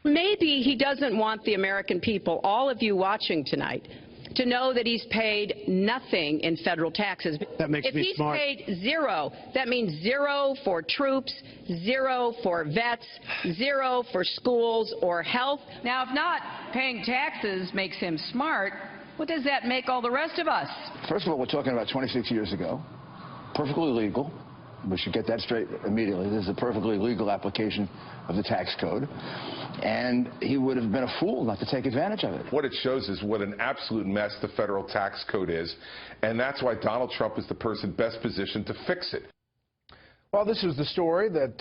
Maybe he doesn't want the American people, all of you watching tonight, to know that he's paid nothing in federal taxes. That makes me smart. If he's paid zero, that means zero for troops, zero for vets, zero for schools or health. Now, if not paying taxes makes him smart, what does that make all the rest of us? First of all, we're talking about 26 years ago. Perfectly legal. We should get that straight immediately. This is a perfectly legal application of the tax code. And he would have been a fool not to take advantage of it. What it shows is what an absolute mess the federal tax code is. And that's why Donald Trump is the person best positioned to fix it. Well, this was the story that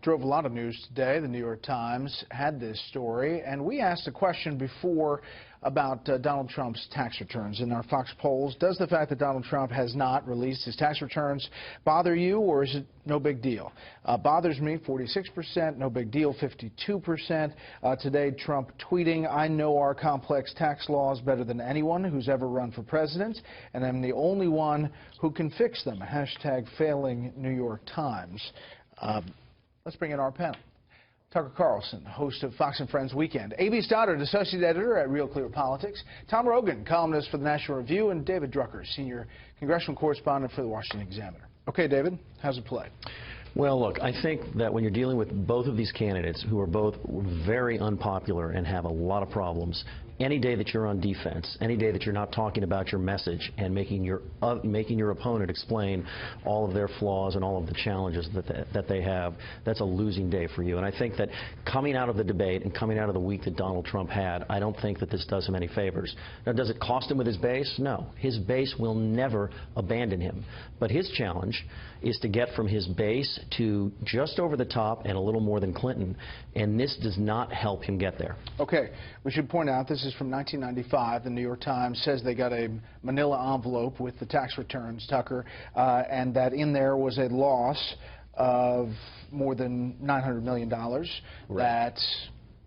drove a lot of news today. The New York Times had this story, and we asked a question before about Donald Trump's tax returns in our Fox polls. Does the fact that Donald Trump has not released his tax returns bother you, or is it no big deal? Bothers me, 46%, no big deal, 52%. Today, Trump tweeting, "I know our complex tax laws better than anyone who's ever run for president, and I'm the only one who can fix them." Hashtag failing New York Times. Let's bring in our panel. Tucker Carlson, host of Fox and Friends Weekend. A.B. Stoddard, associate editor at Real Clear Politics. Tom Rogan, columnist for the National Review. And David Drucker, senior congressional correspondent for the Washington Examiner. Okay, David, how's it play? Well, look, I think that when you're dealing with both of these candidates who are both very unpopular and have a lot of problems, any day that you're on defense, any day that you're not talking about your message and making your opponent explain all of their flaws and all of the challenges that they have, that's a losing day for you. And I think that coming out of the debate and coming out of the week that Donald Trump had, I don't think that this does him any favors. Now, does it cost him with his base? No. His base will never abandon him. But his challenge is to get from his base to just over the top and a little more than Clinton, and this does not help him get there. Okay, we should point out this is from 1995. The New York Times says they got a manila envelope with the tax returns, Tucker, and that in there was a loss of more than $900 million that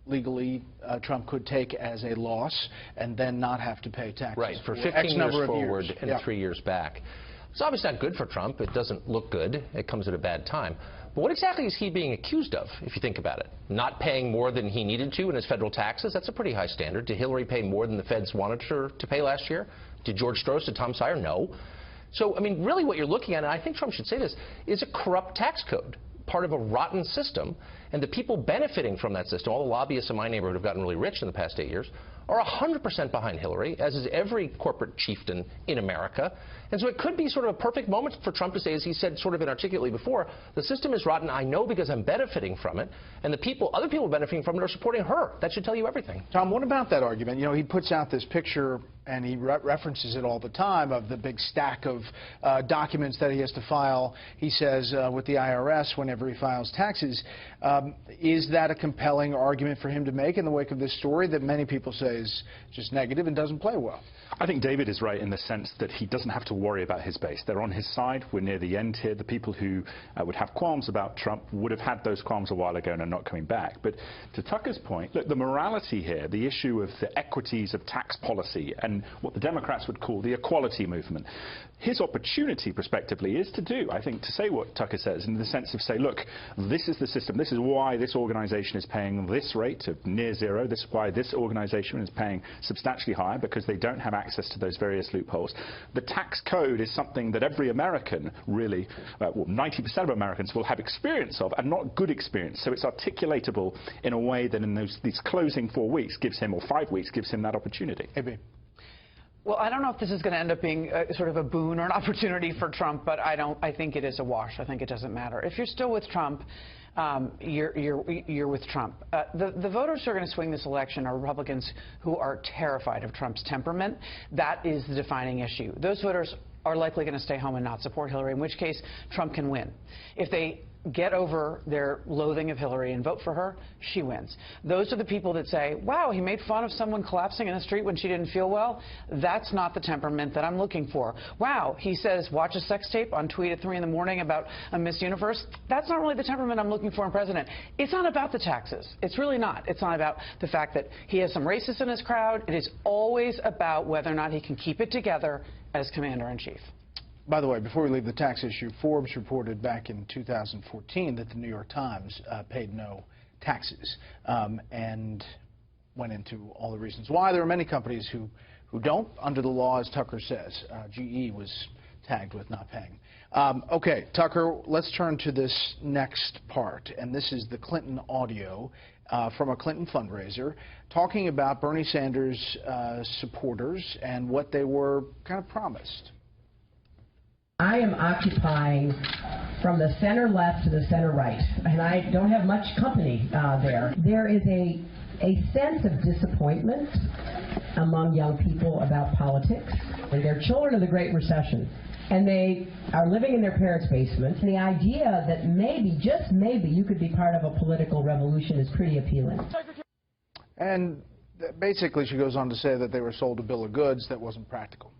legally Trump could take as a loss and then not have to pay taxes. Right, for 15 years forward and 3 years back. It's obviously not good for Trump. It doesn't look good. It comes at a bad time. But what exactly is he being accused of, if you think about it? Not paying more than he needed to in his federal taxes? That's a pretty high standard. Did Hillary pay more than the feds wanted her to pay last year? Did George Soros, did Tom Steyer? No. So, I mean, really what you're looking at, and I think Trump should say this, is a corrupt tax code, part of a rotten system. And the people benefiting from that system, all the lobbyists in my neighborhood have gotten really rich in the past 8 years, are 100% behind Hillary, as is every corporate chieftain in America. And so it could be sort of a perfect moment for Trump to say, as he said sort of inarticulately before, the system is rotten, I know, because I'm benefiting from it, and the people, other people benefiting from it are supporting her. That should tell you everything. Tom, what about that argument? You know, he puts out this picture, and he references it all the time, of the big stack of documents that he has to file, he says, with the IRS whenever he files taxes. Is that a compelling argument for him to make in the wake of this story that many people say is just negative and doesn't play well? I think David is right in the sense that he doesn't have to worry about his base. They're on his side. We're near the end here. The people who would have qualms about Trump would have had those qualms a while ago and are not coming back. But to Tucker's point, look, the morality here, the issue of the equities of tax policy and what the Democrats would call the equality movement, his opportunity, prospectively, is to do, I think, to say what Tucker says in the sense of say, look, this is the system. This is why this organization is paying this rate of near zero. This is why this organization is paying substantially higher, because they don't have access to those various loopholes. The tax code is something that every American really, well, 90% of Americans will have experience of, and not good experience. So it's articulatable in a way that in these closing 4 weeks gives him, or 5 weeks, gives him that opportunity. AB. Well, I don't know if this is going to end up being sort of a boon or an opportunity for Trump, but I think it is a wash. I think it doesn't matter. If you're still with Trump, you're with Trump. The voters who are going to swing this election are Republicans who are terrified of Trump's temperament. That is the defining issue. Those voters are likely going to stay home and not support Hillary, in which case Trump can win. If they get over their loathing of Hillary and vote for her, she wins. Those are the people that say, wow, he made fun of someone collapsing in the street when she didn't feel well. That's not the temperament that I'm looking for. Wow, he says, watch a sex tape on tweet at 3 in the morning about a Miss Universe. That's not really the temperament I'm looking for in president. It's not about the taxes. It's really not. It's not about the fact that he has some racists in his crowd. It is always about whether or not he can keep it together as commander-in-chief. By the way, before we leave the tax issue, Forbes reported back in 2014 that the New York Times paid no taxes, and went into all the reasons why. There are many companies who don't, under the law, as Tucker says. GE was tagged with not paying. Okay, Tucker, let's turn to this next part, and this is the Clinton audio from a Clinton fundraiser talking about Bernie Sanders' supporters and what they were kind of promised. I am occupying from the center left to the center right, and I don't have much company there. There is a sense of disappointment among young people about politics. They're children of the Great Recession, and they are living in their parents' basement. And the idea that maybe, just maybe, you could be part of a political revolution is pretty appealing. And basically she goes on to say that they were sold a bill of goods that wasn't practical.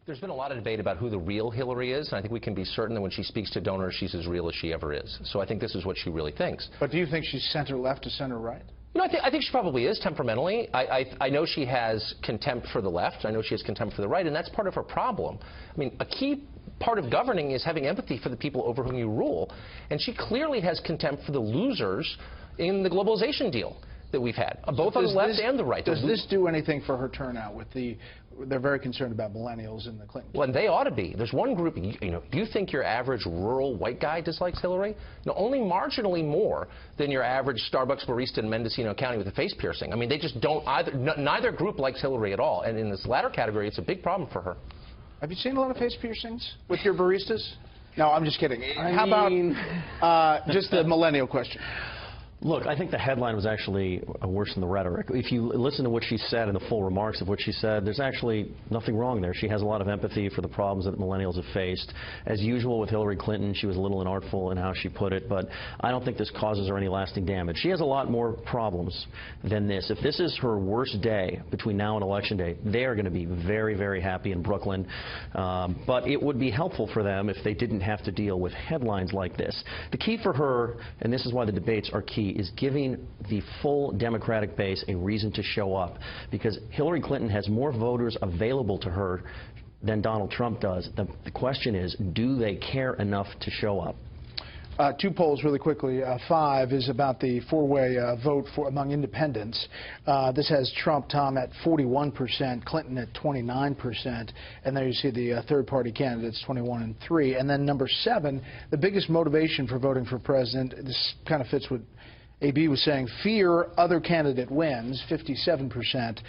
There's been a lot of debate about who the real Hillary is, and I think we can be certain that when she speaks to donors, she's as real as she ever is. So I think this is what she really thinks. But do you think she's center-left to center-right? You know, I think she probably is temperamentally. I know she has contempt for the left. I know she has contempt for the right, and that's part of her problem. I mean, a key part of governing is having empathy for the people over whom you rule, and she clearly has contempt for the losers in the globalization deal that we've had, both on the left and the right. Does this do anything for her turnout? They're very concerned about millennials in the Clinton. Well, and they ought to be. There's one group, you think your average rural white guy dislikes Hillary? No, only marginally more than your average Starbucks barista in Mendocino County with a face piercing. I mean, they just don't either. Neither group likes Hillary at all. And in this latter category, it's a big problem for her. Have you seen a lot of face piercings with your baristas? No, I'm just kidding. How about just the millennial question? Look, I think the headline was actually worse than the rhetoric. If you listen to what she said and the full remarks of what she said, there's actually nothing wrong there. She has a lot of empathy for the problems that millennials have faced. As usual with Hillary Clinton, she was a little inartful in how she put it, but I don't think this causes her any lasting damage. She has a lot more problems than this. If this is her worst day between now and Election Day, they are going to be very, very happy in Brooklyn. But it would be helpful for them if they didn't have to deal with headlines like this. The key for her, and this is why the debates are key, is giving the full Democratic base a reason to show up, because Hillary Clinton has more voters available to her than Donald Trump does. The question is, do they care enough to show up? Two polls really quickly. 5 is about the four-way vote among independents. This has Trump, Tom, at 41%, Clinton at 29%, and there you see the third-party candidates, 21 and 3. And then number 7, the biggest motivation for voting for president, this kind of fits with AB was saying, fear other candidate wins, 57%,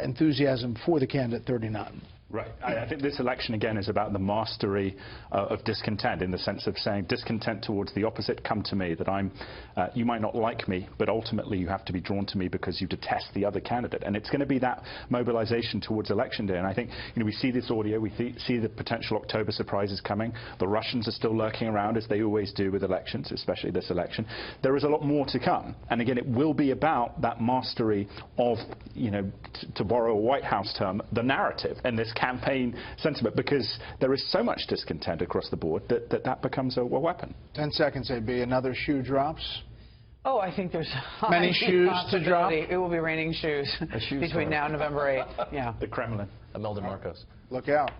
enthusiasm for the candidate, 39%. Right. I think this election, again, is about the mastery of discontent, in the sense of saying discontent towards the opposite, come to me, that you might not like me, but ultimately you have to be drawn to me because you detest the other candidate. And it's going to be that mobilization towards Election Day. And I think, we see this audio, we see the potential October surprises coming. The Russians are still lurking around, as they always do with elections, especially this election. There is a lot more to come. And again, it will be about that mastery of, to borrow a White House term, the narrative and this campaign sentiment, because there is so much discontent across the board that becomes a weapon. 10 seconds, AB. Another shoe drops. Oh, I think there's many shoes to drop. It will be raining shoes between now and November 8th. Yeah. The Kremlin. Imelda Marcos. Look out.